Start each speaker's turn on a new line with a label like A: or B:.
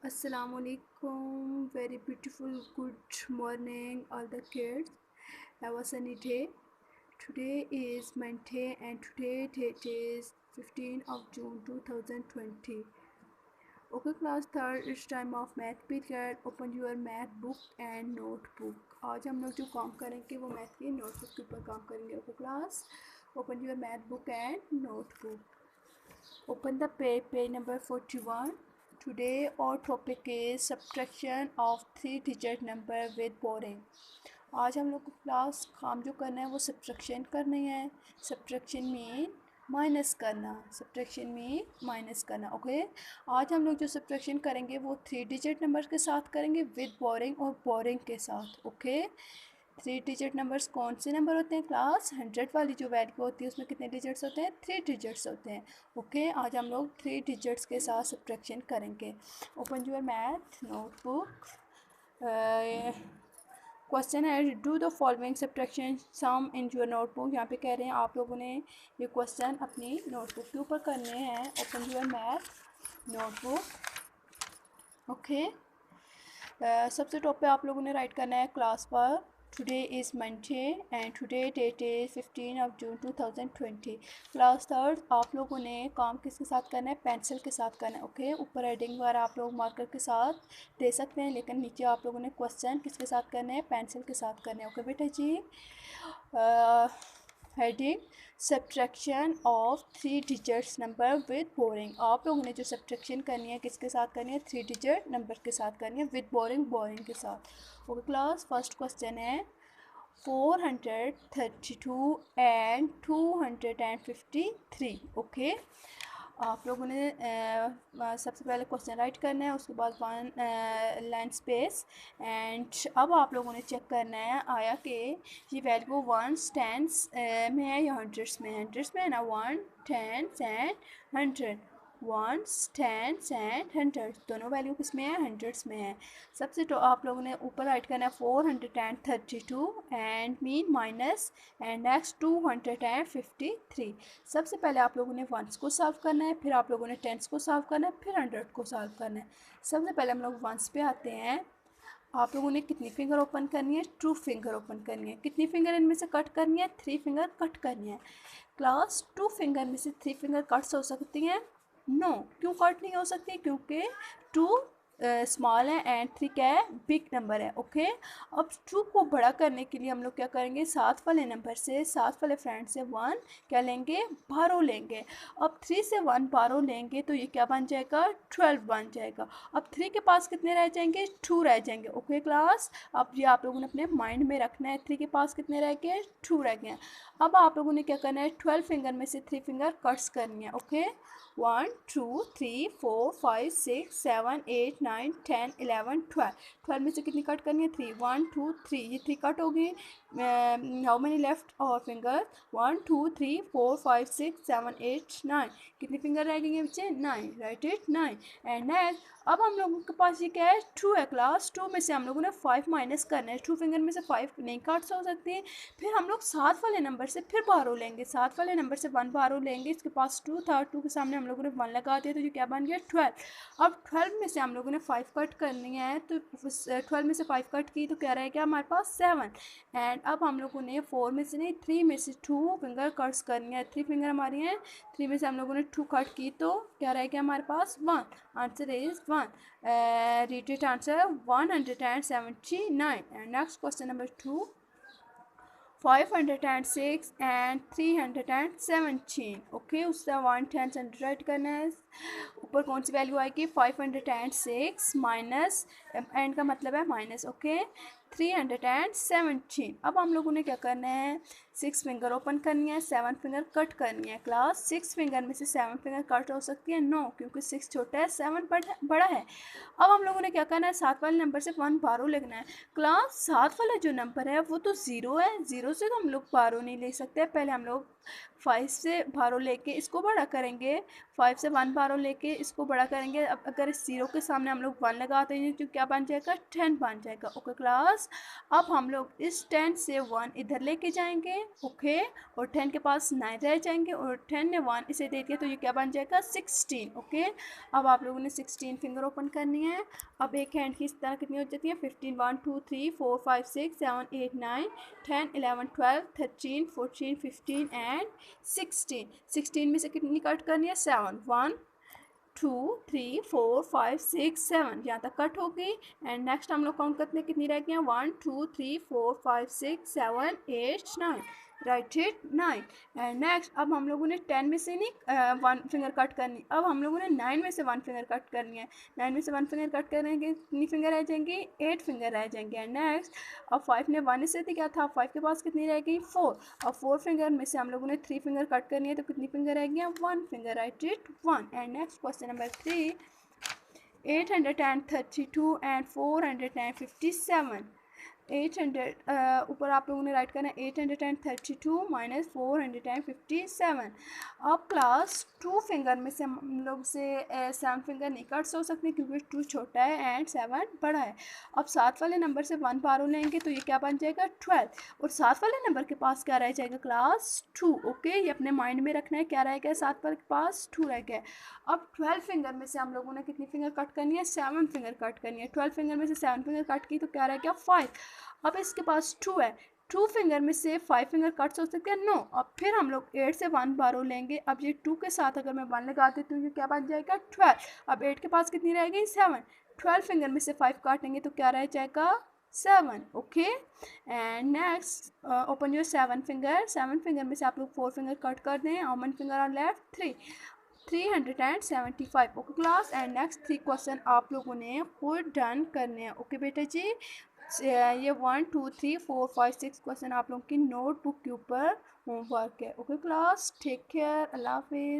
A: Assalamualaikum. Very beautiful good morning all the kids. Have a sunny day. Today is Monday and today date is 15th of June 2020. Okay class third, it's time of math period. Open your math book and notebook. आज हम लोग जो काम करेंगे वो math की notebook के ऊपर काम करेंगे. Okay class, open your math book and notebook. Open the page number 41. Today our topic is subtraction of 3-digit number with boring. आज हम लोग को क्लास काम जो करना है वो सब्ट्रैक्शन करनी है. सब्ट्रैक्शन में माइनस करना, सब्ट्रैक्शन में माइनस करना. ओके, आज हम लोग जो सब्ट्रैक्शन करेंगे वो 3-digit नंबर के साथ करेंगे विद बोरिंग और बोरिंग के साथ. ओके, 3-digit नंबर्स कौन से नंबर होते हैं क्लास? 100 वाली जो वैल्यू होती है उसमें कितने डिजिट्स होते हैं? 3 डिजिट्स होते हैं. ओके, आज हम लोग 3 डिजिट्स के साथ सब्ट्रैक्शन करेंगे. Open your math notebook. Question है do the following subtraction sum in your notebook. यहाँ पे कह रहे हैं आप लोगों ने ये क्वेश्चन अपनी नोटबुक के ऊपर करने हैं. Open your math notebook. Okay, सबसे टॉप पे आप लोगों ने राइट करना है क्लास पर today is Monday and today that is 15 of June 2020. Class third, आप लोगों ने काम किसके साथ करना है? पेंसिल के साथ करना है. ओके, ऊपर हेडिंग वगैरह आप लोग मार्कर के साथ दे सकते हैं, लेकिन नीचे आप लोगों ने क्वेश्चन किसके साथ करने हैं? पेंसिल के साथ करने हैं. ओके बेटा जी, heading subtraction of 3 digits number with borrowing. आप लोगों ने जो सब्ट्रैक्शन करनी है किसके साथ करनी है? 3 डिजिट नंबर के साथ करनी है विद बोरिंग, बोरिंग के साथ. ओके क्लास, फर्स्ट क्वेश्चन है 432 एंड 253. ओके, आप लोगों ने सबसे पहले क्वेश्चन राइट करना है, उसके बाद 1 लाइन स्पेस. एंड अब आप लोगों ने चेक करना है आया कि ये वैल्यू 1s 10s में है या 100s में है. 100s में है ना, 1 10 एंड 100. 1s 10s एंड 100 दोनों वैल्यू किस में है? 100s में है. सबसे तो आप लोगों ने ऊपर राइट करना है 432 and mean minus and next 253. सबसे पहले आप लोगों ने 1s को सॉल्व करना है, फिर आप लोगों ने 10s को सॉल्व करना है, फिर 100 को सॉल्व करना है. सबसे पहले हम लोग 1s पे आते हैं. आप लोगों ने कितनी फिंगर ओपन करनी है? 2 फिंगर ओपन करनी है. कितनी फिंगर इनमें से कट करनी है? 3 फिंगर कट करनी है. क्लास 2 फिंगर में से 3 फिंगर कट्स हो सकती हैं? नो. क्यों कट नहीं हो सकती? क्योंकि 2 स्मॉल है एंड 3 क्या है? बिग नंबर है. ओके, अब 2 को बड़ा करने के लिए हम लोग क्या करेंगे? साथ वाले नंबर से, साथ वाले फ्रेंड से 1 क्या लेंगे? बारो लेंगे. अब 3 से 1 बारो लेंगे तो ये क्या बन जाएगा? 12 बन जाएगा. अब 3 के पास कितने रह जाएंगे? 2 रह जाएंगे. ओके क्लास, अब ये आप लोगों ने अपने माइंड में रखना है. 3 के पास कितने रह गए? 2 रह गए. अब आप लोगों ने क्या करना है? 12 फिंगर में से 3 फिंगर कट्स करनी है. ओके, 1 2 3 4 5 6 7 8 9 10 11 12. 12 में से कितनी कट करनी है? 3. 1 2 3, ये 3 कट हो गई. हाउ मेनी लेफ्ट और फिंगर? 1 2 3 4 5 6 7 8 9. कितनी फिंगर रह गई है बच्चे? 9. Right it, 9. एंड नेक्स्ट अब हम लोगों के पास ये क्या है? 2 है. क्लास 2 में से हम लोगों ने 5 माइनस करना है. 2 फिंगर में से 5 नहीं काट्स हो सकती हैं. फिर हम लोग साथ वाले नंबर से फिर बारो लेंगे. साथ वाले नंबर से 1 बारो लेंगे. इसके पास 2 था, 2 के सामने हम लोगों ने 1 लगा दिया तो ये क्या बन गया? 12. अब 12 में से हम लोगों ने 5 कट करनी है, तो 12 में से 5 कट की तो क्या रह गया हमारे पास? 7. एंड अब हम लोगों ने 4 में से नहीं, 3 में से 2 फिंगर कट्स करनी है. 3 फिंगर हमारी हैं. 3 में से हम लोगों ने 2 कट की तो क्या रह गया हमारे पास? 1. Answer is 1. Rated answer 179. And next question number 2, 506 and 317. Okay, उससे 110 राइट करना है. ऊपर कौन सी वैल्यू आएगी? 506 माइनस, एंड का मतलब है माइनस. ओके, 317. अब हम लोगों ने क्या करना है? 6 फिंगर ओपन करनी है, 7 फिंगर कट करनी है. क्लास 6 फिंगर में से 7 फिंगर कट हो सकती है? नो, क्योंकि 6 छोटा है, 7 बड़ा है. अब हम लोगों ने क्या करना है? साथ वाले नंबर से 1 बारो लिखना है. क्लास साथ वाला जो नंबर है वो तो 0 है. 0 से तो हम लोग बारो नहीं ले सकते. पहले हम लोग 5 से बाहरों लेके इसको बड़ा करेंगे, 5 से 1 बाहरों लेके इसको बड़ा करेंगे। अब अगर इस 0 के सामने हम लोग 1 लगाते हैं तो क्या बन जाएगा, 10 बन जाएगा। ओके क्लास, अब हम लोग इस 10 से 1 इधर लेके जाएंगे, ओके, और 10 के पास 9 रह जाएंगे, और 10 ने 1 इसे दे दिया तो ये क्या बन जाएगा, 16। ओके, अब आप लोगों ने 16 फिंगर ओपन करनी है। अब एक हैंड की इस तरह कितनी हो जाती है, 15, 1 2 3 4 5 6 7 8 9 10 11 12 13 14 15 एंड 16। 16 में से कितनी कट करनी है, 7, 1 2 3 4 5 6 7, यहाँ तक कट हो गई। एंड नेक्स्ट हम लोग काउंट करते हैं कितनी रह गई हैं, 1 2 3 4 5 6 7 8 9, राइट इट 9। एंड नेक्स्ट अब हम लोगों ने 10 में से नहीं 1 फिंगर कट करनी, अब हम लोगों ने 9 में से 1 फिंगर कट करनी है। 9 में से 1 फिंगर कट करेंगे, कितनी फिंगर रह जाएंगी, 8 फिंगर रह जाएंगे। एंड नेक्स्ट अब 5 ने 1 से दिया था, 5 के पास कितनी रहेगी, 4। अब 4 फिंगर में से हम लोगों ने 3 फिंगर कट करनी है, तो कितनी फिंगर रहेगी, 1 finger, right it 1। And next question number 3, 832 and 457। 800 ऊपर आप लोगों ने राइट करना है 832 माइनस 457। अब क्लास 2 फिंगर में से हम लोग से 7 फिंगर नहीं कट हो सकते क्योंकि 2 छोटा है एंड 7 बड़ा है। अब 7 वाले नंबर से 1 बाहरों लेंगे तो ये क्या बन जाएगा, 12, और 7 वाले नंबर के पास क्या रह जाएगा, क्लास 2। ओके, ये अपने माइंड में रखना है, क्या रह गया, 7 वाले के पास 2 रह गया। अब 12 फिंगर में से हम लोगों ने कितनी फिंगर कट करनी है, 7 फिंगर कट करनी है। 12 फिंगर में से 7 फिंगर कट की तो क्या रह गया, 5। अब इसके पास 2 है, 2 फिंगर में से 5 फिंगर कट हो सकते हैं, नो। अब फिर हम लोग 8 से 1 बारो लेंगे। अब ये 2 के साथ अगर मैं 1 लगा देती हूँ तो क्या बन जाएगा, 12। अब 8 के पास कितनी रह गई, 7। 12 फिंगर में से 5 काटेंगे तो क्या रह जाएगा, 7। Okay, and next open your 7 finger. 7 finger में से आप लोग 4 फिंगर कट कर दें, और 1 finger are left, 375। Okay class, and next 3 question आप लोगों ने खुद डन करने हैं। ओके बेटा जी, ये 1 2 3 4 5 6 क्वेश्चन आप लोगों की नोटबुक के ऊपर होमवर्क है। ओके क्लास, टेक केयर, अल्लाह हाफिज़।